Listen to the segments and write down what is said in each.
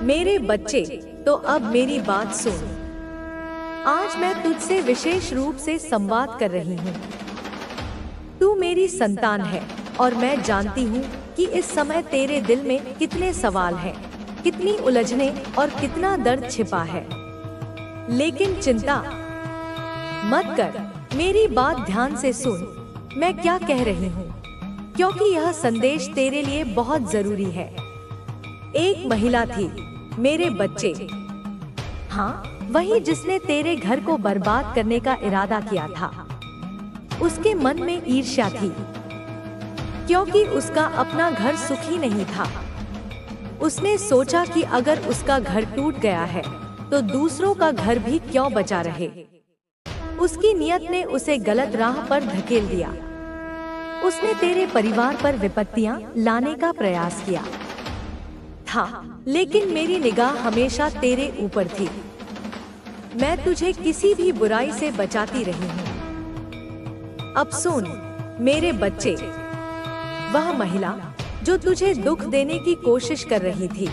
मेरे बच्चे, तो अब मेरी बात सुन। आज मैं तुझसे विशेष रूप से संवाद कर रही हूँ। तू मेरी संतान है और मैं जानती हूँ कि इस समय तेरे दिल में कितने सवाल हैं, कितनी उलझने और कितना दर्द छिपा है। लेकिन चिंता मत कर, मेरी बात ध्यान से सुन। मैं क्या कह रही हूँ, क्योंकि यह संदेश तेरे लिए बहुत जरूरी है। एक महिला थी, मेरे बच्चे। हाँ, वही जिसने तेरे घर को बर्बाद करने का इरादा किया था। उसके मन में ईर्ष्या थी, क्योंकि उसका अपना घर सुखी नहीं था। उसने सोचा कि अगर उसका घर टूट गया है, तो दूसरों का घर भी क्यों बचा रहे। उसकी नियत ने उसे गलत राह पर धकेल दिया। उसने तेरे परिवार पर विपत्तियां लाने का प्रयास किया था, लेकिन मेरी निगाह हमेशा तेरे ऊपर थी। मैं तुझे किसी भी बुराई से बचाती रही हूँ। अब सुन मेरे बच्चे, वह महिला जो तुझे दुख देने की कोशिश कर रही थी,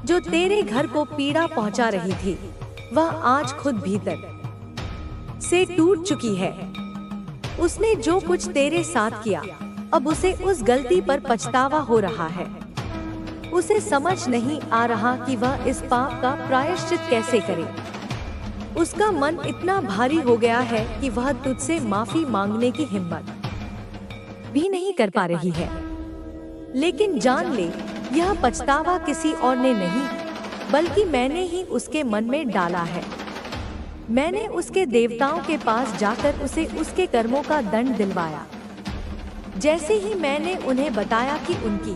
जो तेरे घर को पीड़ा पहुंचा रही थी, वह आज खुद भीतर से टूट चुकी है। उसने जो कुछ तेरे साथ किया, अब उसे उस गलती पर पछतावा हो रहा है। उसे समझ नहीं आ रहा कि वह इस पाप का प्रायश्चित कैसे करे। उसका मन इतना भारी हो गया है कि वह तुझसे माफी मांगने की हिम्मत भी नहीं कर पा रही है। लेकिन जान ले, यह पछतावा किसी और ने नहीं, बल्कि मैंने ही उसके मन में डाला है। मैंने उसके देवताओं के पास जाकर उसे उसके कर्मों का दंड दिलवाया। जैसे ही मैंने उन्हें बताया कि उनकी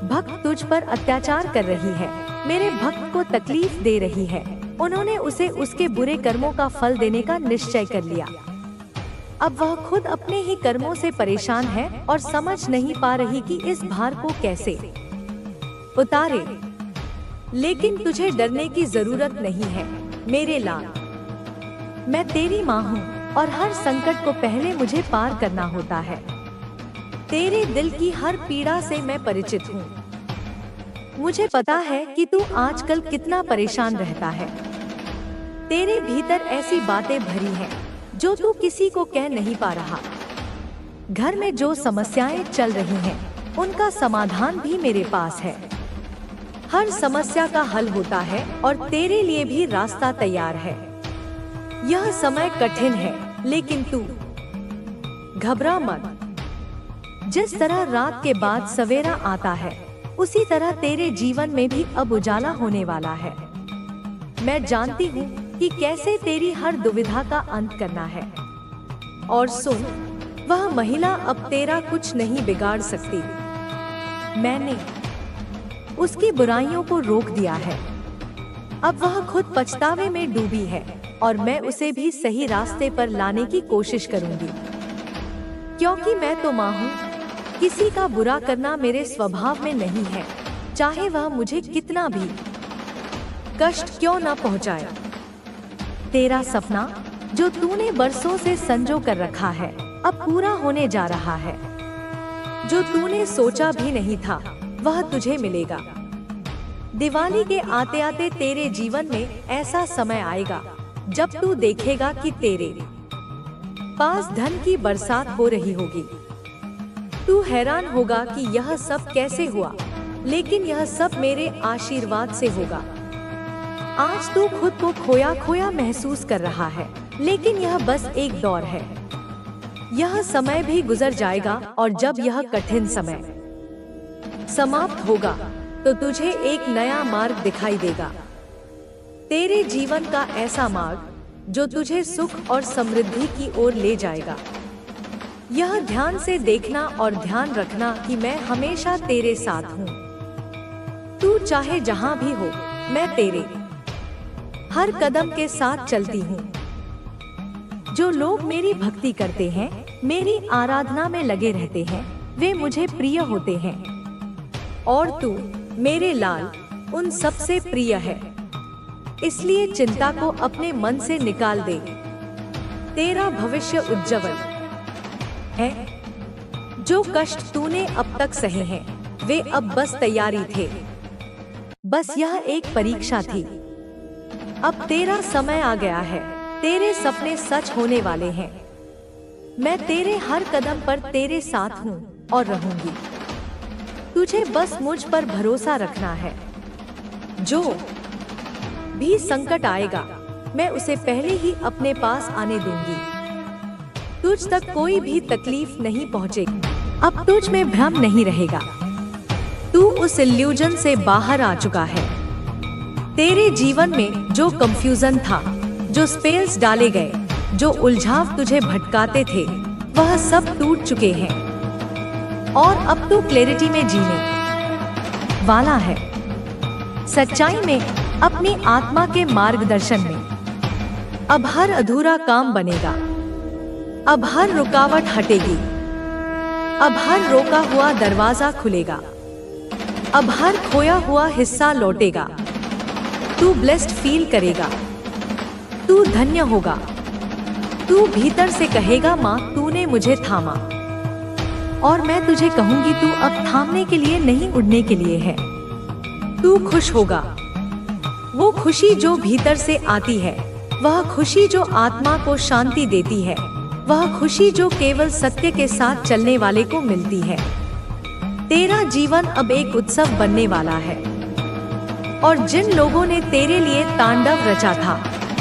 भक्त तुझ पर अत्याचार कर रही है, मेरे भक्त को तकलीफ दे रही है, उन्होंने उसे उसके बुरे कर्मों का फल देने का निश्चय कर लिया। अब वह खुद अपने ही कर्मों से परेशान है और समझ नहीं पा रही कि इस भार को कैसे उतारे। लेकिन तुझे डरने की जरूरत नहीं है मेरे लाल। मैं तेरी माँ हूँ और हर संकट को पहले मुझे पार करना होता है। तेरे दिल की हर पीड़ा से मैं परिचित हूँ। मुझे पता है कि तू आजकल कितना परेशान रहता है। तेरे भीतर ऐसी बातें भरी हैं जो तू किसी को कह नहीं पा रहा। घर में जो समस्याएं चल रही हैं, उनका समाधान भी मेरे पास है। हर समस्या का हल होता है और तेरे लिए भी रास्ता तैयार है। यह समय कठिन है, लेकिन तू घबरा मत। जिस तरह रात के बाद सवेरा आता है, उसी तरह तेरे जीवन में भी अब उजाला होने वाला है। मैं जानती हूँ कि कैसे तेरी हर दुविधा का अंत करना है। और सुन, वह महिला अब तेरा कुछ नहीं बिगाड़ सकती। मैंने उसकी बुराइयों को रोक दिया है। अब वह खुद पछतावे में डूबी है और मैं उसे भी सही रास्ते पर लाने की कोशिश करूंगी। क्योंकि मैं तो माँ हूँ, किसी का बुरा करना मेरे स्वभाव में नहीं है, चाहे वह मुझे कितना भी कष्ट क्यों न पहुँचाए। तेरा सपना जो तूने बरसों से संजो कर रखा है, अब पूरा होने जा रहा है। जो तूने सोचा भी नहीं था, वह तुझे मिलेगा। दिवाली के आते आते तेरे जीवन में ऐसा समय आएगा जब तू देखेगा कि तेरे पास धन की बरसात हो रही होगी। तू हैरान होगा कि यह सब कैसे हुआ, लेकिन यह सब मेरे आशीर्वाद से होगा। आज तू खुद को खोया खोया महसूस कर रहा है, लेकिन यह बस एक दौर है। यह समय भी गुजर जाएगा और जब यह कठिन समय समाप्त होगा, तो तुझे एक नया मार्ग दिखाई देगा। तेरे जीवन का ऐसा मार्ग जो तुझे सुख और समृद्धि की ओर ले जाएगा। यह ध्यान से देखना और ध्यान रखना कि मैं हमेशा तेरे साथ हूँ। तू चाहे जहाँ भी हो, मैं तेरे हर कदम के साथ चलती हूँ। जो लोग मेरी भक्ति करते हैं, मेरी आराधना में लगे रहते हैं, वे मुझे प्रिय होते हैं। और तू मेरे लाल उन सबसे प्रिय है। इसलिए चिंता को अपने मन से निकाल दे। तेरा भविष्य उज्जवल है। जो कष्ट तूने अब तक सहे हैं, वे अब बस तैयारी थे। बस यह एक परीक्षा थी। अब तेरा समय आ गया है। तेरे सपने सच होने वाले हैं। मैं तेरे हर कदम पर तेरे साथ हूँ और रहूंगी। तुझे बस मुझ पर भरोसा रखना है। जो भी संकट आएगा, मैं उसे पहले ही अपने पास आने दूंगी। तुझ तक कोई भी तकलीफ नहीं पहुंचेगी। अब तुझ में भ्रम नहीं रहेगा। तू उस इल्यूजन से बाहर आ चुका है। तेरे जीवन में जो कंफ्यूजन था, जो स्पेल्स डाले गए, जो उलझाव तुझे भटकाते थे, वह सब टूट चुके हैं और अब तू क्लैरिटी में जीने वाला है। सच्चाई में, अपनी आत्मा के मार्गदर्शन में। अब हर अधूरा काम बनेगा। अब हर रुकावट हटेगी। अब हर रोका हुआ दरवाजा खुलेगा। अब हर खोया हुआ हिस्सा लौटेगा। तू ब्लेस्ड फील करेगा। तू धन्य होगा। तू भीतर से कहेगा, माँ तूने मुझे थामा। और मैं तुझे कहूंगी, तू अब थामने के लिए नहीं, उड़ने के लिए है। तू खुश होगा। वो खुशी जो भीतर से आती है, वह खुशी जो आत्मा को शांति देती है, वह खुशी जो केवल सत्य के साथ चलने वाले को मिलती है। तेरा जीवन अब एक उत्सव बनने वाला है। और जिन लोगों ने तेरे लिए तांडव रचा था,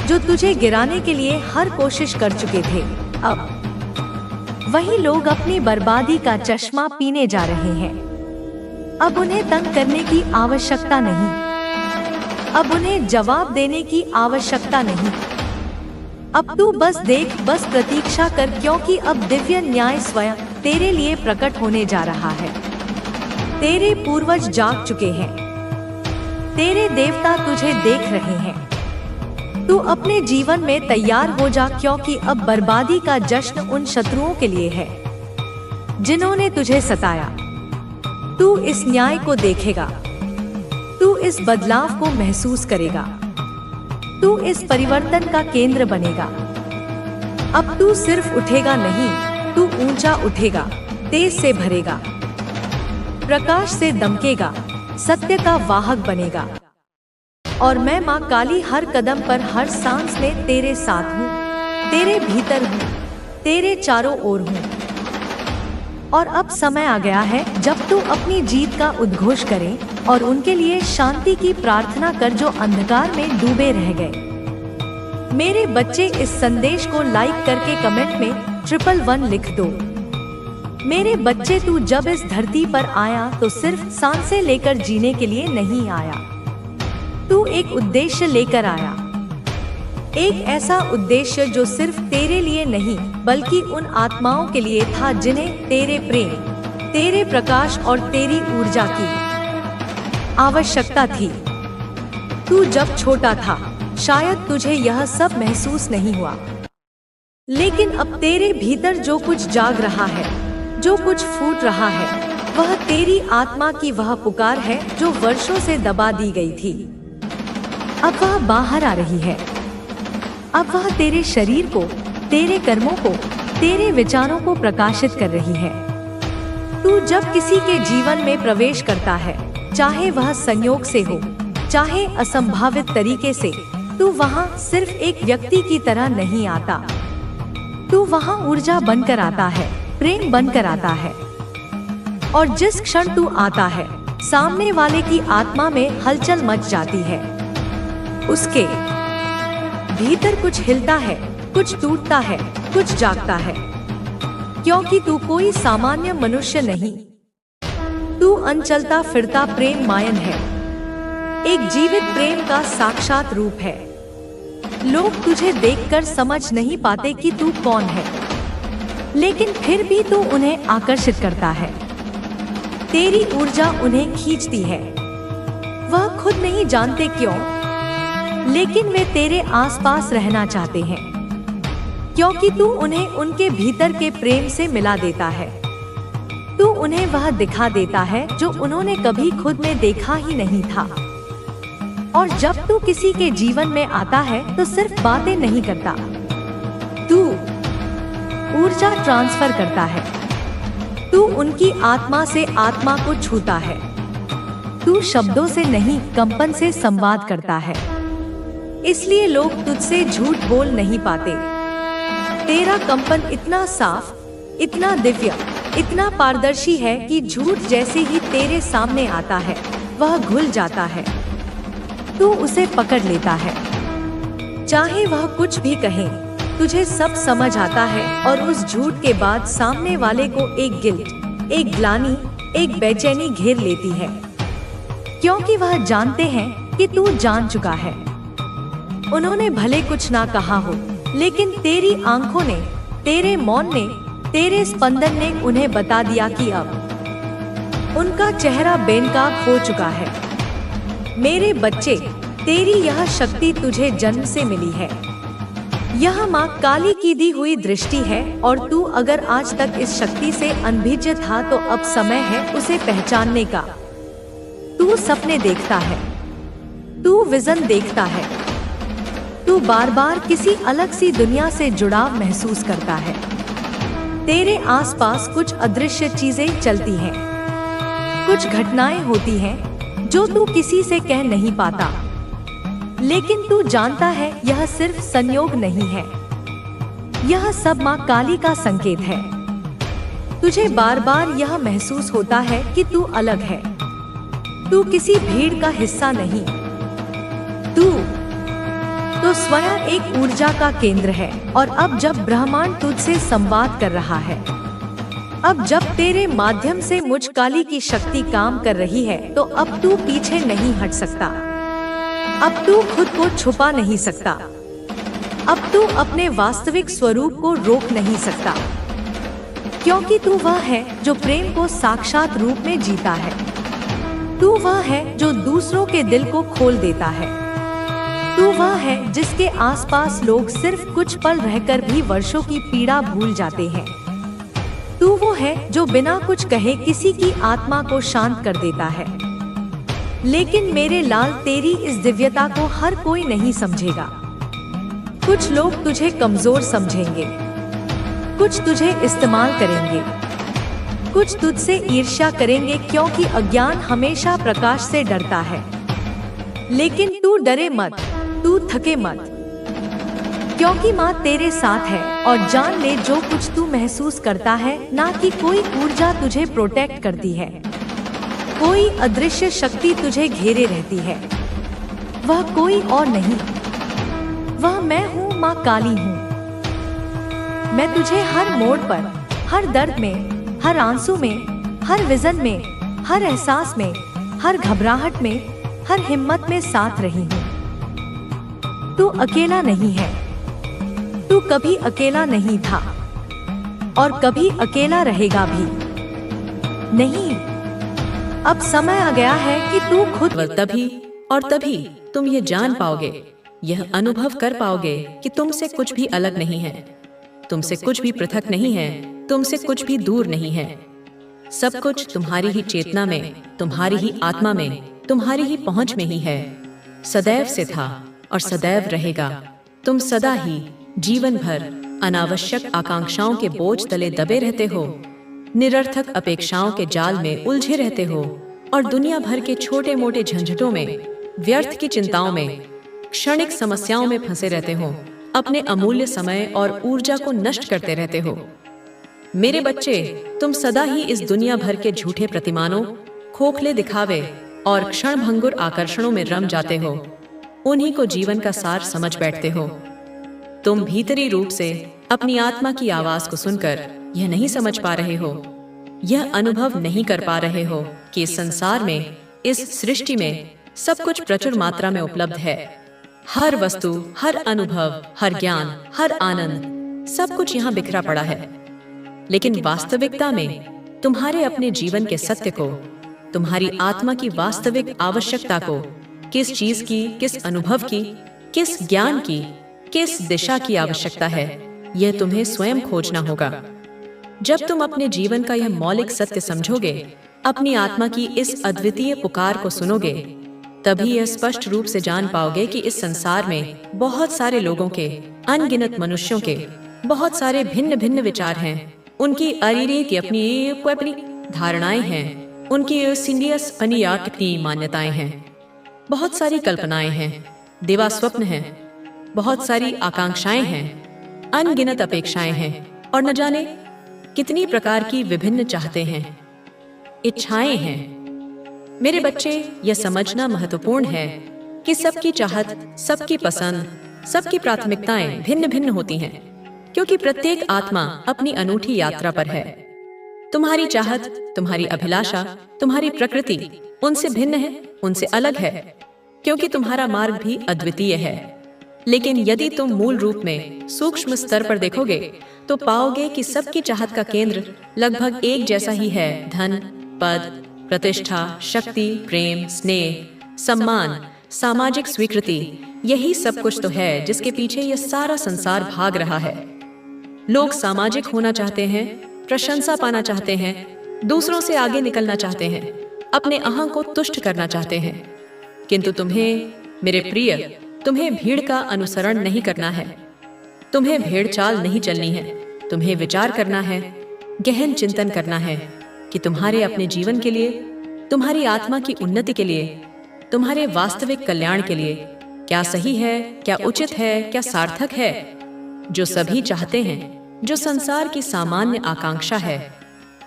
जो तुझे गिराने के लिए हर कोशिश कर चुके थे, अब वही लोग अपनी बर्बादी का चश्मा पीने जा रहे हैं। अब उन्हें तंग करने की आवश्यकता नहीं। अब उन्हें जवाब देने की आवश्यकता नहीं। अब तू बस देख, बस प्रतीक्षा कर, क्योंकि अब दिव्य न्याय स्वयं तेरे लिए प्रकट होने जा रहा है। तेरे पूर्वज जाग चुके हैं। तेरे देवता तुझे देख रहे हैं। तू अपने जीवन में तैयार हो जा, क्योंकि अब बर्बादी का जश्न उन शत्रुओं के लिए है जिन्होंने तुझे सताया। तू इस न्याय को देखेगा। तू इस बदलाव को महसूस करेगा। तू इस परिवर्तन का केंद्र बनेगा। अब तू सिर्फ उठेगा नहीं, तू ऊंचा उठेगा, तेज से भरेगा, प्रकाश से दमकेगा, सत्य का वाहक बनेगा। और मैं माँ काली हर कदम पर, हर सांस में तेरे साथ हूँ, तेरे भीतर हूँ, तेरे चारों ओर हूँ। और अब समय आ गया है जब तू अपनी जीत का उद्घोष करे और उनके लिए शांति की प्रार्थना कर जो अंधकार में डूबे रह गए। मेरे बच्चे, इस संदेश को लाइक करके कमेंट में 111 लिख दो। मेरे बच्चे, तू जब इस धरती पर आया तो सिर्फ सांसें लेकर जीने के लिए नहीं आया। तू एक उद्देश्य लेकर आया। एक ऐसा उद्देश्य जो सिर्फ तेरे लिए नहीं, बल्कि उन आत्माओं के लिए था जिन्हें तेरे प्रेम, तेरे प्रकाश और तेरी ऊर्जा की आवश्यकता थी। तू जब छोटा था, शायद तुझे यह सब महसूस नहीं हुआ, लेकिन अब तेरे भीतर जो कुछ जाग रहा है, जो कुछ फूट रहा है, वह तेरी आत्मा की वह पुकार है जो वर्षों से दबा दी गई थी। अब वह बाहर आ रही है। अब वह तेरे शरीर को, तेरे कर्मों को, तेरे विचारों को प्रकाशित कर रही है। तू जब किसी के जीवन में प्रवेश करता है, चाहे वह संयोग से हो, चाहे असंभावित तरीके से, तू वहां सिर्फ एक व्यक्ति की तरह नहीं आता। तू वहां ऊर्जा बनकर आता है, प्रेम बनकर आता है। और जिस क्षण तू आता है, सामने वाले की आत्मा में हलचल मच जाती है। उसके भीतर कुछ हिलता है, कुछ टूटता है, कुछ जागता है, क्योंकि तू कोई सामान्य मनुष्य नहीं। तू अनचलता फिरता प्रेम मायन है, एक जीवित प्रेम का साक्षात रूप है। लोग तुझे देखकर समझ नहीं पाते कि तू कौन है, लेकिन फिर भी तू उन्हें आकर्षित करता है। तेरी ऊर्जा उन्हें खींचती है। वह खुद नहीं जानते क्यों, लेकिन वे तेरे आसपास रहना चाहते हैं, क्योंकि तू उन्हें उनके भीतर के प्रेम से मिला देता है। तू उन्हें वह दिखा देता है जो उन्होंने कभी खुद में देखा ही नहीं था। और जब तू किसी के जीवन में आता है तो सिर्फ बातें नहीं करता, तू ऊर्जा ट्रांसफर करता है। तू उनकी आत्मा से आत्मा को छूता है। तू शब्दों से नहीं, कंपन से संवाद करता है, इसलिए लोग तुझसे झूठ बोल नहीं पाते। तेरा कंपन इतना साफ, इतना दिव्य, इतना पारदर्शी है कि झूठ जैसे ही तेरे सामने आता है वह घुल जाता है। तू उसे पकड़ लेता है, चाहे वह कुछ भी कहे, तुझे सब समझ आता है। और उस झूठ के बाद सामने वाले को एक गिल्ट, एक ग्लानि, एक बेचैनी घेर लेती है, क्योंकि वह जानते हैं कि तू जान चुका है। उन्होंने भले कुछ ना कहा हो, लेकिन तेरी आंखों ने, तेरे मौन ने, तेरे स्पंदन ने उन्हें बता दिया कि अब उनका चेहरा बेनकाब हो चुका है। मेरे बच्चे, तेरी यह शक्ति तुझे जन्म से मिली है। यह माँ काली की दी हुई दृष्टि है, और तू अगर आज तक इस शक्ति से अनभिज्ञ था तो अब समय है उसे पहचानने का। तू सपने देखता है, तू विजन देखता है, तू बार बार किसी अलग सी दुनिया से जुड़ाव महसूस करता है। तेरे आसपास कुछ अदृश्य चीजें चलती हैं, कुछ घटनाएं होती हैं जो तू किसी से कह नहीं पाता, लेकिन तू जानता है यह सिर्फ संयोग नहीं है, यह सब माँ काली का संकेत है। तुझे बार बार यह महसूस होता है कि तू अलग है, तू किसी भीड़ का हिस्सा नहीं, तू तो स्वयं एक ऊर्जा का केंद्र है। और अब जब ब्रह्मांड तुझसे संवाद कर रहा है, अब जब तेरे माध्यम से मुझ काली की शक्ति काम कर रही है, तो अब तू पीछे नहीं हट सकता, अब तू खुद को छुपा नहीं सकता, अब तू अपने वास्तविक स्वरूप को रोक नहीं सकता, क्योंकि तू वह है जो प्रेम को साक्षात रूप में जीता है। तू वह है जो दूसरों के दिल को खोल देता है। तू वह है जिसके आसपास लोग सिर्फ कुछ पल रहकर भी वर्षों की पीड़ा भूल जाते हैं। तू वो है जो बिना कुछ कहे किसी की आत्मा को शांत कर देता है। लेकिन मेरे लाल, तेरी इस दिव्यता को हर कोई नहीं समझेगा। कुछ लोग तुझे कमजोर समझेंगे, कुछ तुझे इस्तेमाल करेंगे, कुछ तुझसे ईर्ष्या करेंगे, क्योंकि अज्ञान हमेशा प्रकाश से डरता है। लेकिन तू डरे मत, तू थके मत, क्योंकि माँ तेरे साथ है। और जान ले, जो कुछ तू महसूस करता है, ना कि कोई ऊर्जा तुझे प्रोटेक्ट करती है, कोई अदृश्य शक्ति तुझे घेरे रहती है, वह कोई और नहीं, वह मैं हूँ, माँ काली हूँ। मैं तुझे हर मोड़ पर, हर दर्द में, हर आंसू में, हर विजन में, हर एहसास में, हर घबराहट में, हर हिम्मत में साथ रही हूँ। तू अकेला नहीं है, तू कभी अकेला नहीं था और कभी अकेला रहेगा भी नहीं। अब समय आ गया है कि तू खुद, तभी और तभी तुम ये जान पाओगे, यह अनुभव कर पाओगे कि तुमसे कुछ भी अलग नहीं है, तुमसे कुछ भी पृथक नहीं है, तुमसे कुछ भी दूर नहीं है। सब कुछ तुम्हारी ही चेतना में, तुम्हारी ही आत्मा में, तुम्हारी ही पहुंच में ही है। सदैव से था और सदैव रहेगा। तुम सदा ही जीवन भर अनावश्यक आकांक्षाओं के बोझ तले दबे रहते हो, निरर्थक अपेक्षाओं के जाल में उलझे रहते हो और दुनिया भर के छोटे मोटे झंझटों में, व्यर्थ की चिंताओं में, क्षणिक समस्याओं में फंसे रहते हो, अपने अमूल्य समय और ऊर्जा को नष्ट करते रहते हो। मेरे बच्चे, तुम सदा ही इस दुनिया भर के झूठे प्रतिमानों, खोखले दिखावे और क्षणभंगुर आकर्षणों में रम जाते हो। उन्हीं को जीवन का सार समझ बैठते हो। तुम भीतरी रूप से अपनी आत्मा की आवाज को सुनकर यह नहीं समझ पा रहे हो, यह अनुभव नहीं कर पा रहे हो कि इस संसार में, इस सृष्टि में सब कुछ प्रचुर मात्रा में उपलब्ध है। हर वस्तु, हर अनुभव, हर ज्ञान, हर आनंद, सब कुछ यहाँ बिखरा पड़ा है। लेकिन वास्तविकता में तुम्हारे अपने जीवन के सत्य को, तुम्हारी आत्मा की वास्तविक आवश्यकता को, किस चीज की, किस अनुभव की, किस ज्ञान की, किस दिशा की आवश्यकता है, यह तुम्हें स्वयं खोजना होगा। जब तुम अपने जीवन का यह मौलिक सत्य समझोगे, अपनी आत्मा की इस अद्वितीय पुकार को सुनोगे, तभी यह स्पष्ट रूप से जान पाओगे कि इस संसार में बहुत सारे लोगों के, अनगिनत मनुष्यों के बहुत सारे भिन्न भिन्न विचार हैं। उनकी अरीरी की अपनी धारणाएं हैं, उनकी यूसिनियस अनियाट की मान्यताएं हैं, बहुत सारी कल्पनाएं हैं, देवा स्वप्न हैं, बहुत सारी आकांक्षाएं हैं, अनगिनत अपेक्षाएं हैं और न जाने कितनी प्रकार की विभिन्न चाहते हैं, इच्छाएं हैं। मेरे बच्चे, यह समझना महत्वपूर्ण है कि सबकी चाहत, सबकी पसंद, सबकी प्राथमिकताएं भिन्न भिन्न होती हैं, क्योंकि प्रत्येक आत्मा अपनी अनूठी यात्रा पर है। तुम्हारी चाहत, तुम्हारी अभिलाषा, तुम्हारी प्रकृति उनसे भिन्न है, उनसे अलग है, क्योंकि तुम्हारा मार्ग भी अद्वितीय है। लेकिन यदि तुम मूल रूप में सूक्ष्म स्तर पर देखोगे तो पाओगे कि सबकी चाहत का केंद्र लगभग एक जैसा ही है। धन, पद, प्रतिष्ठा, शक्ति, प्रेम, स्नेह, सम्मान, सामाजिक स्वीकृति, यही सब कुछ तो है जिसके पीछे यह सारा संसार भाग रहा है। लोग सामाजिक होना चाहते हैं, प्रशंसा पाना चाहते हैं, दूसरों से आगे निकलना चाहते हैं, अपने अहं को तुष्ट करना चाहते हैं। किंतु तुम्हें, मेरे प्रिय, तुम्हें भीड़ का अनुसरण नहीं करना है, तुम्हें भेड़ चाल नहीं चलनी है। तुम्हें विचार करना है, गहन चिंतन करना है कि तुम्हारे अपने जीवन के लिए, तुम्हारी आत्मा की उन्नति के लिए, तुम्हारे वास्तविक कल्याण के लिए क्या सही है, क्या उचित है, क्या सार्थक है। जो सभी चाहते हैं, जो संसार की सामान्य आकांक्षा है,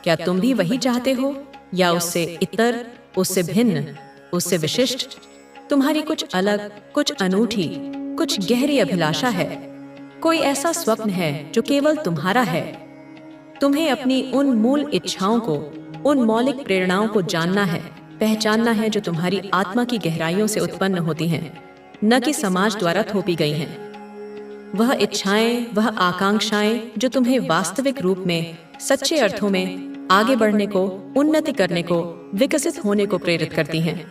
क्या तुम भी वही चाहते हो या उससे इतर, उससे भिन्न, उससे विशिष्ट? तुम्हारी कुछ अलग, कुछ अनूठी, कुछ गहरी अभिलाषा है, कोई ऐसा स्वप्न है जो केवल तुम्हारा है। तुम्हें अपनी उन मूल इच्छाओं को, उन मौलिक प्रेरणाओं को जानना है, पहचानना है जो तुम्हारी आत्मा की गहराइयों से उत्पन्न होती हैं, न कि समाज द्वारा थोपी गई हैं। वह इच्छाएं, वह आकांक्षाएं जो तुम्हें वास्तविक रूप में, सच्चे अर्थों में आगे बढ़ने को, उन्नति करने को, विकसित होने को प्रेरित करती हैं।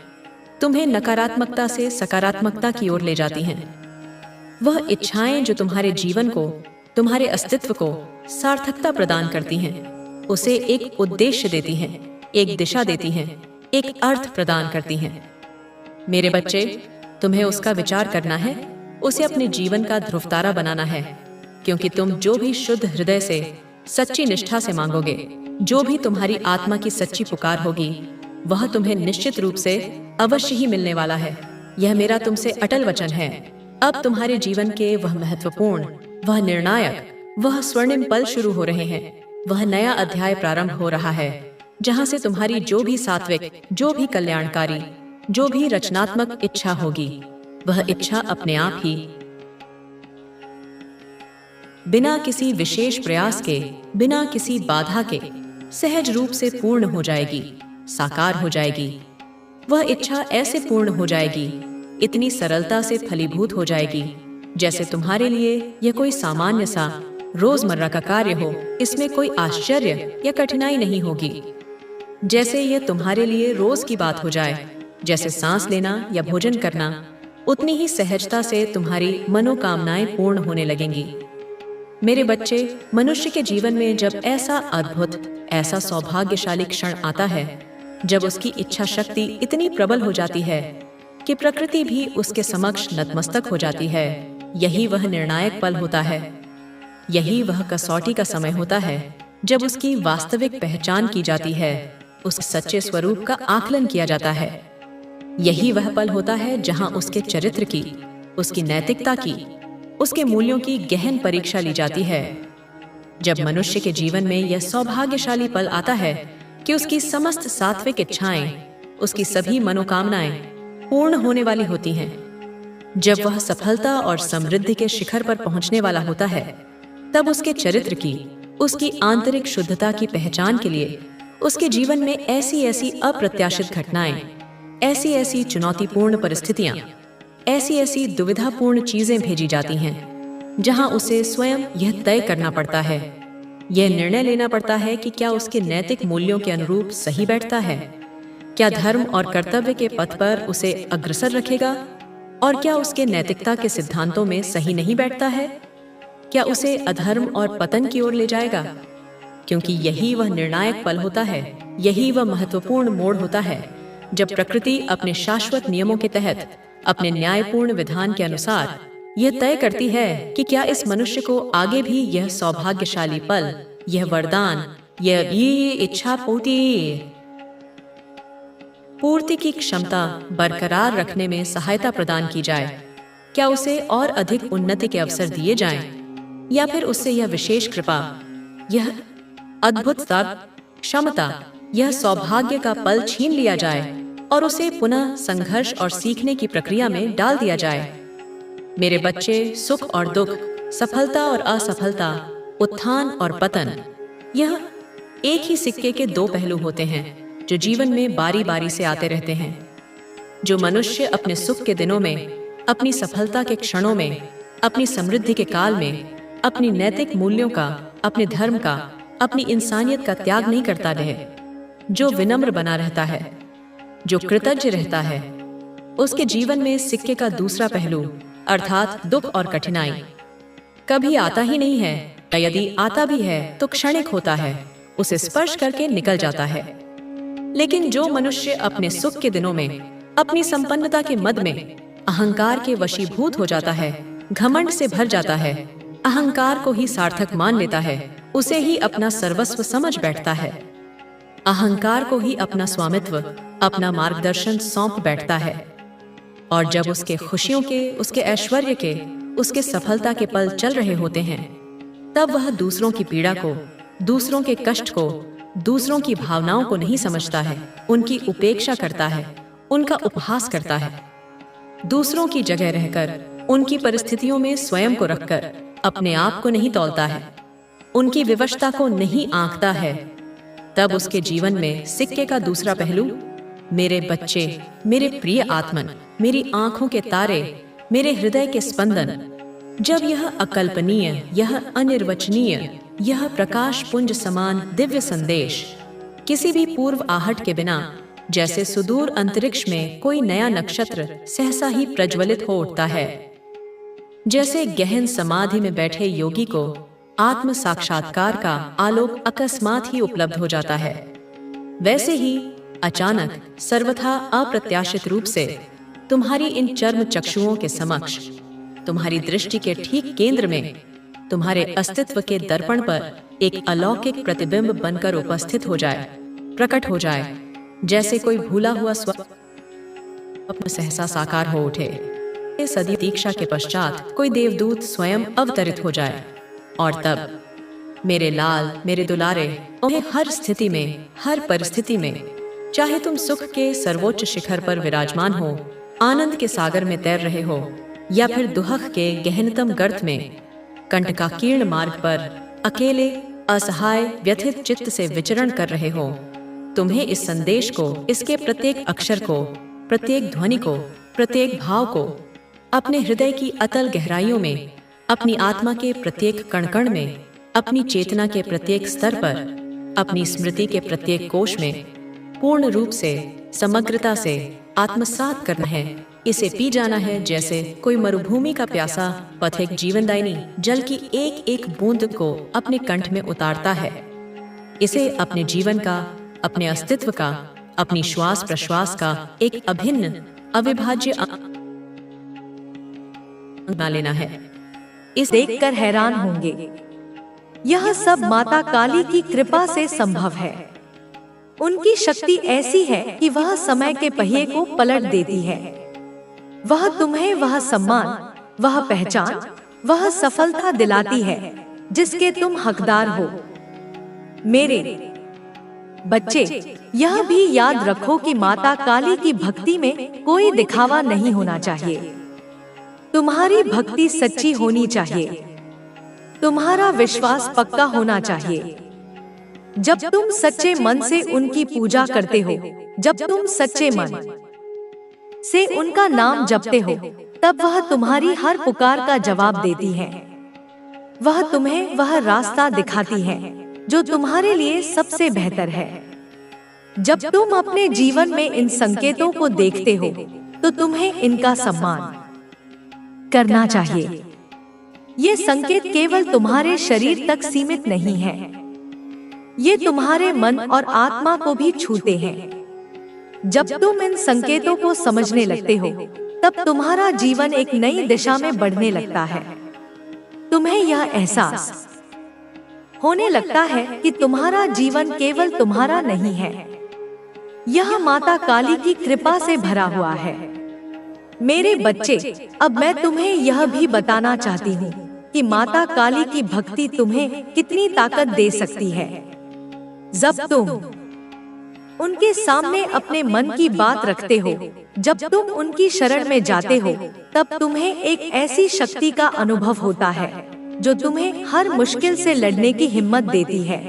तुम्हें नकारात्मकता से सकारात्मकता की ओर ले जाती हैं। वह इच्छाएं जो तुम्हारे जीवन को, तुम्हारे अस्तित्व को सार्थकता प्रदान करती हैं, उसे एक उद्देश्य देती हैं, एक दिशा देती हैं, एक अर्थ प्रदान करती हैं। मेरे बच्चे, तुम्हें उसका विचार करना है, उसे अपने जीवन का ध्रुवतारा बनाना है, क्योंकि तुम जो भी शुद्ध हृदय से, सच्ची निष्ठा से मांगोगे, जो भी तुम्हारी आत्मा की सच्ची पुकार होगी, वह तुम्हें निश्चित रूप से अवश्य ही मिलने वाला है। यह मेरा तुमसे अटल वचन है। अब तुम्हारे जीवन के वह महत्वपूर्ण, वह निर्णायक, वह स्वर्णिम पल शुरू हो रहे हैं। वह नया अध्याय प्रारंभ हो रहा है, जहां से तुम्हारी जो भी सात्विक, जो भी कल्याणकारी, जो भी रचनात्मक इच्छा होगी, वह इच्छा अपने आप ही, बिना किसी विशेष प्रयास के, बिना किसी बाधा के, सहज रूप से पूर्ण हो जाएगी, साकार हो जाएगी। वह इच्छा ऐसे पूर्ण हो जाएगी, इतनी सरलता से फलीभूत हो जाएगी, जैसे तुम्हारे लिए यह कोई सामान्य सा रोजमर्रा का कार्य हो। इसमें कोई आश्चर्य या कठिनाई नहीं होगी, जैसे यह तुम्हारे लिए रोज की बात हो जाए, जैसे सांस लेना या भोजन करना। उतनी ही सहजता से तुम्हारी मनोकामनाएं पूर्ण होने लगेंगी। मेरे बच्चे, मनुष्य के जीवन में जब ऐसा अद्भुत, ऐसा सौभाग्यशाली क्षण आता है, जब उसकी इच्छा शक्ति इतनी प्रबल हो जाती है कि प्रकृति भी उसके समक्ष नतमस्तक हो जाती है, यही वह निर्णायक पल होता है। यही वह कसौटी का समय होता है जब उसकी वास्तविक पहचान की जाती है, उस सच्चे स्वरूप का आकलन किया जाता है। यही वह पल होता है जहां उसके चरित्र की, उसकी नैतिकता की, उसके मूल्यों की गहन परीक्षा ली जाती है। जब मनुष्य के जीवन में यह सौभाग्यशाली पल आता है कि उसकी समस्त सात्विक इच्छाएं, उसकी सभी मनोकामनाएं पूर्ण होने वाली होती हैं, जब वह सफलता और समृद्धि के शिखर पर पहुंचने वाला होता है, तब उसके चरित्र की, उसकी आंतरिक शुद्धता की पहचान के लिए उसके जीवन में ऐसी ऐसी अप्रत्याशित घटनाएं, ऐसी ऐसी चुनौतीपूर्ण परिस्थितियां, ऐसी ऐसी दुविधापूर्ण चीजें भेजी जाती हैं, जहां उसे स्वयं यह तय करना पड़ता है, यह निर्णय लेना पड़ता है कि क्या उसके नैतिक मूल्यों के अनुरूप सही बैठता है, क्या धर्म और कर्तव्य के पथ पर उसे अग्रसर रखेगा, और क्या उसके नैतिकता के सिद्धांतों में सही नहीं बैठता है, क्या उसे अधर्म और पतन की ओर ले जाएगा। क्योंकि यही वह निर्णायक पल होता है, यही वह महत्वपूर्ण मोड़ होता है, जब प्रकृति अपने शाश्वत नियमों के तहत, अपने न्यायपूर्ण विधान के अनुसार यह तय करती है कि क्या इस मनुष्य को आगे भी यह सौभाग्यशाली पल, यह वरदान, यह इच्छा पूर्ति पूर्ति की क्षमता बरकरार रखने में सहायता प्रदान की जाए? क्या उसे और अधिक उन्नति के अवसर दिए जाएं? या फिर उससे यह विशेष कृपा, यह अद्भुतता, क्षमता, यह सौभाग्य का पल छीन लिया जाए और उसे पुनः संघर्ष और सीखने की प्रक्रिया में डाल दिया जाए? मेरे बच्चे, सुख और दुख, सफलता और असफलता, उत्थान और पतन, यह एक ही सिक्के के दो पहलू होते हैं जो जीवन में बारी बारी से आते रहते हैं। जो मनुष्य अपने सुख के दिनों में, अपनी सफलता के क्षणों में, अपनी समृद्धि के काल में अपनी नैतिक मूल्यों का, अपने धर्म का, अपनी इंसानियत का त्याग नहीं करता रहे, जो विनम्र बना रहता है, जो कृतज्ञ रहता है, उसके जीवन में सिक्के का दूसरा पहलू अर्थात दुख और कठिनाई कभी आता ही नहीं है, या यदि आता भी है तो क्षणिक होता है, उसे स्पर्श करके निकल जाता है। लेकिन जो मनुष्य अपने सुख के दिनों में, अपनी संपन्नता के मद में अहंकार के वशीभूत हो जाता है, घमंड से भर जाता है, अहंकार को ही सार्थक मान लेता है, उसे ही अपना सर्वस्व समझ बैठता है, अहंकार को ही अपना स्वामित्व, अपना मार्गदर्शन सौंप बैठता है, और जब उसके खुशियों के, उसके ऐश्वर्य के, उसके सफलता के पल चल रहे होते हैं, तब वह दूसरों की पीड़ा को, दूसरों के कष्ट को, दूसरों की भावनाओं को नहीं समझता है, उनकी उपेक्षा करता है, उनका उपहास करता है। दूसरों की जगह रहकर, उनकी परिस्थितियों में स्वयं को रखकर अपने आप को नहीं तौलता है, उनकी विवशता को नहीं आंकता है, तब उसके जीवन में सिक्के का दूसरा पहलू, मेरे बच्चे, मेरे प्रिय आत्मन, मेरी आंखों के तारे, मेरे हृदय के स्पंदन, जब यह अकल्पनीय, यह अनिर्वचनीय, यह प्रकाश पुंज समान दिव्य संदेश किसी भी पूर्व आहट के बिना, जैसे सुदूर अंतरिक्ष में कोई नया नक्षत्र सहसा ही प्रज्वलित हो उठता है, जैसे गहन समाधि में बैठे योगी को आत्म साक्षात्कार का आलोक अकस्मात ही उपलब्ध हो जाता है, वैसे ही अचानक, सर्वथा अप्रत्याशित रूप से तुम्हारी इन चर्म चक्षुओं के समक्ष, तुम्हारी दृष्टि के ठीक केंद्र में, तुम्हारे अस्तित्व के दर्पण पर एक अलौकिक प्रतिबिंब बनकर उपस्थित हो जाए, प्रकट हो जाए, जैसे कोई भूला हुआ स्वप्न सहसा साकार हो उठे। सदी दीक्षा के पश्चात कोई देवदूत स्वयं अवतरित हो जाए, और तब मेरे लाल, मेरे दुलारे, उन्हें हर स्थिति में, हर परिस्थिति में, चाहे तुम सुख के सर्वोच्च शिखर पर विराजमान हो, आनंद के सागर में तैर रहे हो, या फिर दुहक के गहनतम गर्त में, कंटकाकीर्ण मार्ग पर अकेले, असहाय, व्यथित चित्त से विचरण कर रहे हो, तुम्हें इस संदेश को, इसके प्रत्येक अक्षर को, प्रत्येक ध्वनि को, प्रत्येक भाव को अपने हृदय की अतल गहराइयों में, अपनी आत्मा के प्रत्येक कण-कण में, अपनी चेतना के प्रत्येक स्तर पर, अपनी स्मृति के प्रत्येक कोश में पूर्ण रूप से, समग्रता से आत्मसात करना है। इसे पी जाना है जैसे कोई मरुभूमि का प्यासा पथिक जीवनदायिनी जल की एक एक बूंद को अपने कंठ में उतारता है। इसे अपने जीवन का, अपने अस्तित्व का, अपनी श्वास प्रश्वास का एक अभिन्न, अविभाज्य अंग बना लेना है। इस देखकर हैरान होंगे, यह सब माता काली की कृपा से संभव है। उनकी शक्ति ऐसी है कि वह समय के पहिए को पलट देती है। वह तुम्हें वह सम्मान, वह पहचान, वह सफलता दिलाती है जिसके तुम हकदार हो। मेरे बच्चे, यह भी याद रखो कि माता काली की भक्ति में कोई दिखावा नहीं होना चाहिए। तुम्हारी भक्ति सच्ची होनी चाहिए, तुम्हारा विश्वास पक्का होना चाहिए। जब तुम सच्चे मन से उनकी पूजा करते हो, जब तुम सच्चे मन से उनका नाम जपते हो, तब वह तुम्हारी हर पुकार का जवाब देती है। वह तुम्हें वह रास्ता दिखाती है जो तुम्हारे लिए सबसे बेहतर है। जब तुम अपने जीवन में इन संकेतों को देखते हो, तो तुम्हें इनका सम्मान करना चाहिए। ये संकेत केवल तुम्हारे शरीर तक सीमित नहीं है, ये तुम्हारे मन और आत्मा को भी छूते हैं। जब तुम इन संकेतों को समझने लगते हो, तब तुम्हारा जीवन एक नई दिशा में बढ़ने लगता है। तुम्हें यह एहसास होने लगता है कि तुम्हारा जीवन केवल तुम्हारा नहीं है, यह माता काली की कृपा से भरा हुआ है। मेरे बच्चे, अब मैं तुम्हें यह भी बताना चाहती हूँ कि माता काली की भक्ति तुम्हें कितनी ताकत दे सकती है। जब तुम उनके सामने अपने मन की बात रखते हो, जब तुम उनकी शरण में जाते हो, तब तुम्हें एक ऐसी शक्ति का अनुभव होता है जो तुम्हें हर मुश्किल से लड़ने की हिम्मत देती है।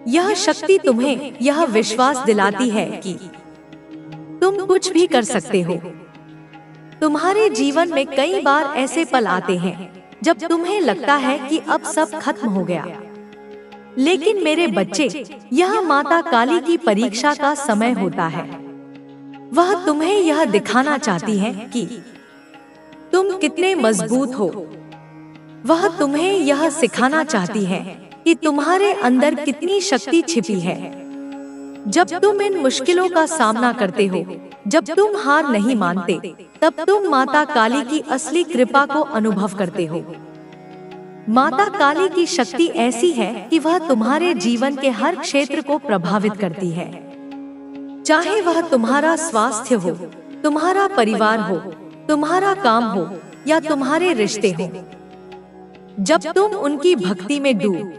यह शक्ति तुम्हें यह विश्वास दिलाती है कि तुम कुछ भी कर सकते हो। तुम्हारे जीवन में कई बार ऐसे पल आते हैं जब तुम्हें लगता है कि अब सब खत्म हो गया, लेकिन मेरे बच्चे, यह माता काली की परीक्षा का समय होता है। वह तुम्हें यह दिखाना चाहती है कि तुम कितने मजबूत हो। वह तुम्हें यह सिखाना चाहती है कि तुम्हारे अंदर कितनी शक्ति छिपी है। जब तुम इन मुश्किलों का सामना करते हो, जब तुम हार नहीं मानते, तब तुम माता काली की असली कृपा को अनुभव करते हो। माता काली की शक्ति ऐसी है कि वह तुम्हारे जीवन के हर क्षेत्र को प्रभावित करती है। चाहे वह तुम्हारा स्वास्थ्य हो, तुम्हारा परिवार हो, तुम्हारा काम हो या तुम्हारे रिश्ते हो। जब तुम उनकी भक्ति में डूब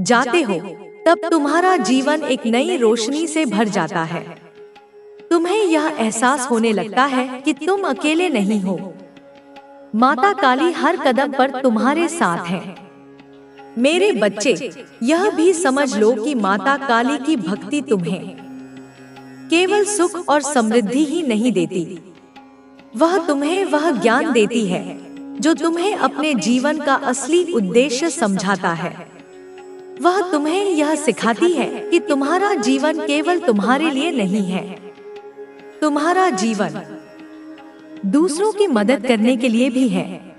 जाते हो, तब तुम्हारा जीवन एक नई रोशनी से भर जाता है। तुम्हें यह एहसास होने लगता है कि तुम अकेले नहीं हो। माता काली हर कदम पर तुम्हारे साथ है। मेरे बच्चे, यह भी समझ लो कि माता काली की भक्ति तुम्हें केवल सुख और समृद्धि ही नहीं देती, वह तुम्हें वह ज्ञान देती है जो तुम्हें अपने जीवन का असली उद्देश्य समझाता है। वह तुम्हें यह सिखाती है कि तुम्हारा जीवन केवल तुम्हारे लिए नहीं है। तुम्हारा जीवन दूसरों की मदद करने के लिए भी है।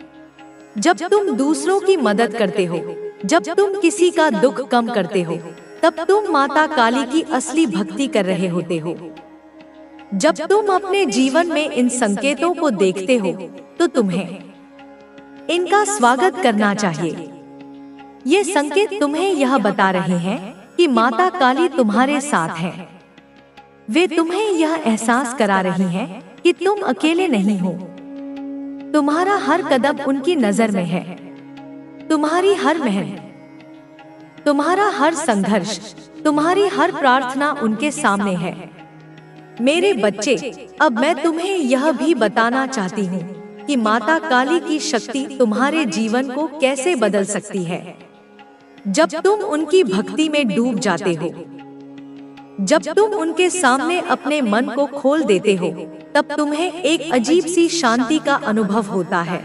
जब तुम दूसरों की मदद करते हो, जब तुम किसी का दुख कम करते हो, तब तुम माता काली की असली भक्ति कर रहे होते हो। जब तुम अपने जीवन में इन संकेतों को देखते हो, तो तुम्हें इनका स्वागत करना चाहिए। ये संकेत तुम्हें यह बता रहे हैं कि माता काली तुम्हारे साथ है। वे तुम्हें यह एहसास करा रही हैं कि तुम अकेले नहीं हो। तुम्हारा हर कदम उनकी नजर में है। तुम्हारी हर मेहनत, तुम्हारा हर संघर्ष, तुम्हारी हर प्रार्थना उनके सामने है। मेरे बच्चे, अब मैं तुम्हें यह भी बताना चाहती हूँ कि माता काली की शक्ति तुम्हारे जीवन को कैसे बदल सकती है। जब तुम उनकी भक्ति में डूब जाते हो, जब तुम उनके सामने अपने मन को खोल देते हो, तब तुम्हें एक अजीब सी शांति का अनुभव होता है।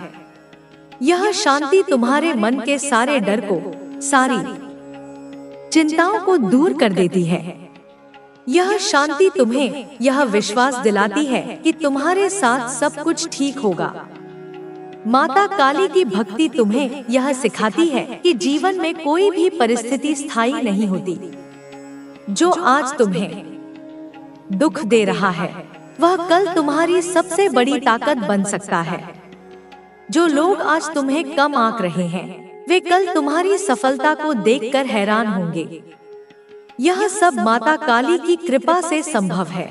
यह शांति तुम्हारे मन के सारे डर को, सारी चिंताओं को दूर कर देती है। यह शांति तुम्हें यह विश्वास दिलाती है कि तुम्हारे साथ सब कुछ ठीक होगा। माता काली की भक्ति तुम्हें यह सिखाती है कि जीवन में कोई भी परिस्थिति स्थायी नहीं होती। जो आज तुम्हें दुख दे रहा है, वह कल तुम्हारी सबसे बड़ी ताकत बन सकता है। जो लोग आज तुम्हें कम आंक रहे हैं, वे कल तुम्हारी सफलता को देखकर हैरान होंगे। यह सब माता काली की कृपा से संभव है।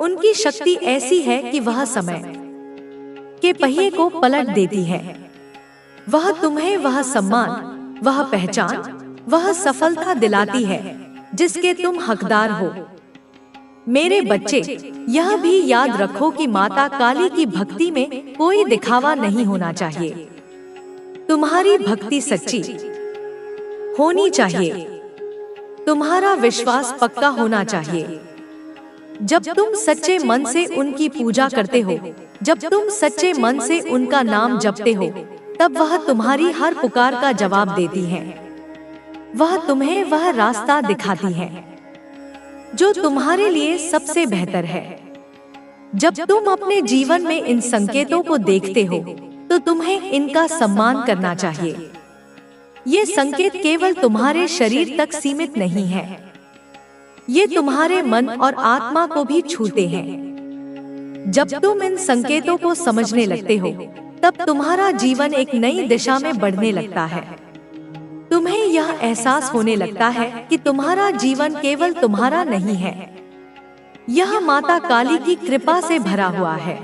उनकी शक्ति ऐसी है कि वह समय के पहिए को पलट देती है। वह तुम्हें वह सम्मान, वह पहचान, वह सफलता दिलाती है जिसके तुम हकदार हो। मेरे बच्चे, यह भी याद रखो कि माता काली की भक्ति में कोई दिखावा नहीं होना चाहिए। तुम्हारी भक्ति सच्ची होनी चाहिए। तुम्हारा विश्वास पक्का होना चाहिए। जब तुम सच्चे मन से उनकी पूजा करते हो, जब तुम सच्चे मन से उनका नाम जपते हो, तब वह तुम्हारी हर पुकार का जवाब देती है। वह तुम्हें वह रास्ता दिखाती है जो तुम्हारे लिए सबसे बेहतर है। जब तुम अपने जीवन में इन संकेतों को देखते हो, तो तुम्हें इनका सम्मान करना चाहिए। ये संकेत केवल तुम्हारे शरीर तक सीमित नहीं है, ये तुम्हारे मन और आत्मा को भी छूते हैं। जब तुम इन संकेतों को समझने लगते हो, तब तुम्हारा जीवन एक नई दिशा में बढ़ने लगता है। तुम्हें यह एहसास होने लगता है कि तुम्हारा जीवन केवल तुम्हारा नहीं है, यह माता काली की कृपा से भरा हुआ है।